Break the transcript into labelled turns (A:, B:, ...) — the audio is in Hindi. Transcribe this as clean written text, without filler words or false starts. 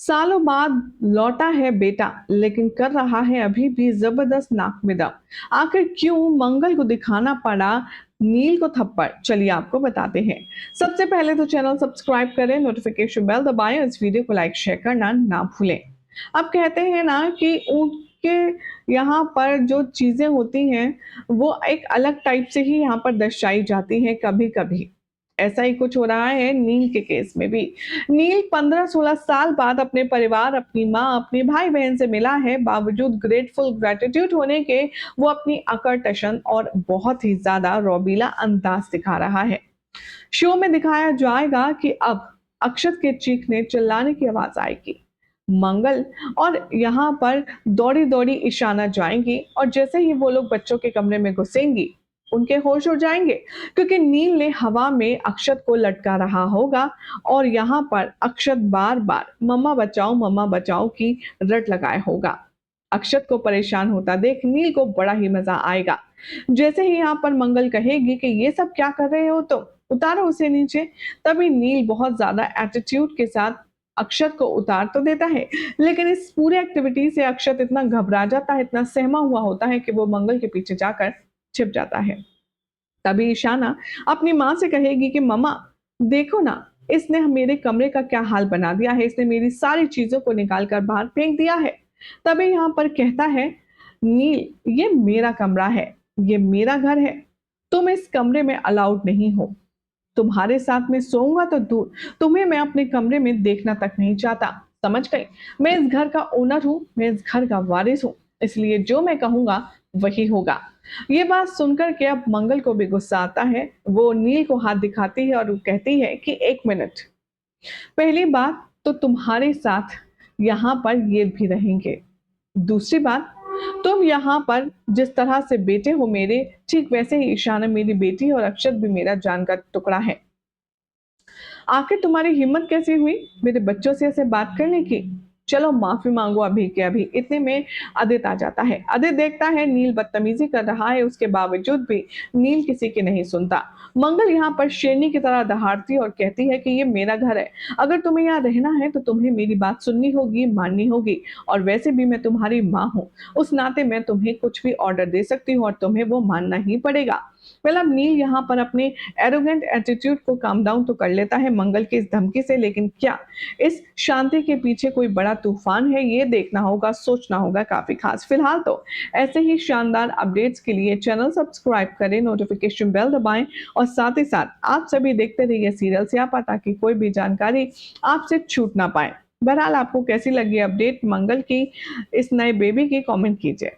A: सालों बाद लौटा है बेटा, लेकिन कर रहा है अभी भी जबरदस्त नाक में दम। आखिर क्यों मंगल को दिखाना पड़ा नील को थप्पड़? चलिए आपको बताते हैं। सबसे पहले तो चैनल सब्सक्राइब करें, नोटिफिकेशन बेल दबाएं और इस वीडियो को लाइक शेयर करना ना भूलें। अब कहते हैं ना कि ऊँट के यहाँ पर जो चीजें होती हैं वो एक अलग टाइप से ही यहाँ पर दर्शाई जाती हैं कभी-कभी। ऐसा ही कुछ हो रहा है नील के केस में भी। नील 15-16 साल बाद अपने परिवार, अपनी माँ, अपने भाई-बहन से मिला है। बावजूद ग्रेटिट्यूड होने के वो अपनी अकड़ टशन और बहुत ही ज़्यादा रौबीला अंदाज़ दिखा रहा है। शो में दिखाया जाएगा कि अब अक्षत के चीखने चिल्लाने की आवाज आएगी। मंगल और यहाँ पर दौड़ी दौड़ी ईशाना जाएंगी और जैसे ही वो लोग बच्चों के कमरे में घुसेंगी उनके होश उड़ जाएंगे, क्योंकि नील ने हवा में अक्षत को लटका रहा होगा और यहाँ पर अक्षत बार बार मम्मा बचाओ की रट लगाए होगा। अक्षत को परेशान होता देख नील को बड़ा ही मजा आएगा। जैसे ही यहाँ पर मंगल कहेगी कि ये सब क्या कर रहे हो तुम, उतारो उसे नीचे, तभी नील बहुत ज्यादा एटीट्यूड के साथ अक्षत को उतार तो देता है, लेकिन इस पूरे एक्टिविटी से अक्षत इतना घबरा जाता है, इतना सहमा हुआ होता है कि वो मंगल के पीछे जाकर छिप जाता है। तभी ईशाना अपनी माँ से कहेगी कि मम्मा देखो ना, इसने मेरे कमरे का क्या हाल बना दिया है, इसने मेरी सारी चीजों को निकाल कर बाहर फेंक दिया है। तभी यहाँ पर कहता है नील, ये मेरा कमरा है, ये मेरा घर है, तुम इस कमरे में अलाउड नहीं हो। तुम्हारे साथ में सोऊंगा तो दूर, तुम्हें मैं अपने कमरे में देखना तक नहीं चाहता। समझ गई? मैं इस घर का ओनर हूँ, मैं इस घर का वारिस हूँ, इसलिए जो मैं कहूंगा वही होगा। ये बात सुनकर के अब मंगल को भी गुस्सा आता है। वो नील को हाथ दिखाती है और वो कहती है कि एक मिनट, पहली बात तो तुम्हारे साथ यहाँ पर ये भी रहेंगे। दूसरी बात, तुम यहाँ पर जिस तरह से बेटे हो मेरे, ठीक वैसे ही ईशाना मेरी बेटी और अक्षत भी मेरा जान का टुकड़ा है। आखिर तुम्हारी हिम्मत कैसी हुई मेरे बच्चों से ऐसे बात करने की? चलो माफी मांगो अभी के अभी। इतने में आदित्य आ जाता है। आदित्य देखता है नील बदतमीजी कर रहा है, उसके बावजूद भी नील किसी की नहीं सुनता। मंगल यहाँ पर शेरनी की तरह दहाड़ती और कहती है कि ये मेरा घर है, अगर तुम्हें यहाँ रहना है तो तुम्हें मेरी बात सुननी होगी, माननी होगी, और वैसे भी मैं तुम्हारी माँ हूँ, उस नाते मैं तुम्हें कुछ भी ऑर्डर दे सकती हूँ और तुम्हें वो मानना ही पड़ेगा। मतलब नील यहाँ पर अपने एरोगेंट एटीट्यूड को काम डाउन तो कर लेता है मंगल की इस धमकी से, लेकिन क्या इस शांति के पीछे कोई बड़ा तूफान है, ये देखना होगा, सोचना होगा काफी खास। फिलहाल तो ऐसे ही शानदार अपडेट्स के लिए चैनल सब्सक्राइब करें, नोटिफिकेशन बेल दबाएं और साथ ही साथ आप सभी देखते रहिए सीरियल स्यापा, ताकि कोई भी जानकारी आपसे छूट ना पाए। बहरहाल आपको कैसी लगी अपडेट मंगल की इस नए बेबी की, कमेंट कीजिए।